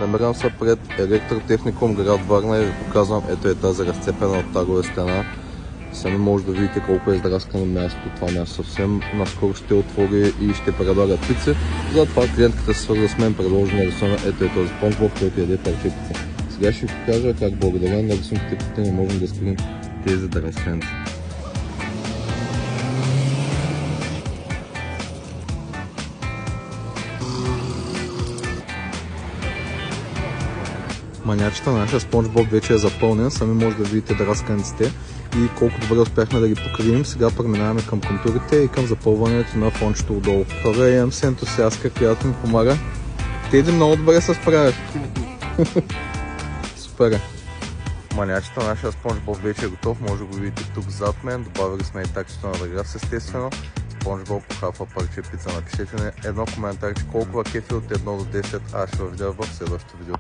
Намирам се пред Електротехникум град Варна и ви показвам, ето е тази разцепена от тагова стена. Сами може да видите колко е издраскано място. Това място съвсем наскоро ще отвори и ще предлага пици. Затова клиентката се свърза с мен, предложи на рисуване, ето е този Спонжбоб, който яде парче пици. Сега ще ви покажа как благодарение на рисунките пици не можем да скрим тези драсканци. Манячета на нашия Спонжбоб вече е запълнен, сами може да видите драсканците и колко добре успяхме да ги покрием. Сега преминаваме към контурите и към запълването на фончето отдолу. Втора имам се ентусиастка, която ми помага. Теди много добре се справяш. Супер е. Манячета на нашия Спонжбоб вече е готов, може да го видите тук зад мен. Добавили сме и такчето на рагаз естествено. Спонжбоб похапва парче пица. Напишете ми едно коментарче колко кефи от 1 до 10, аз ще ви видя в следващото видео.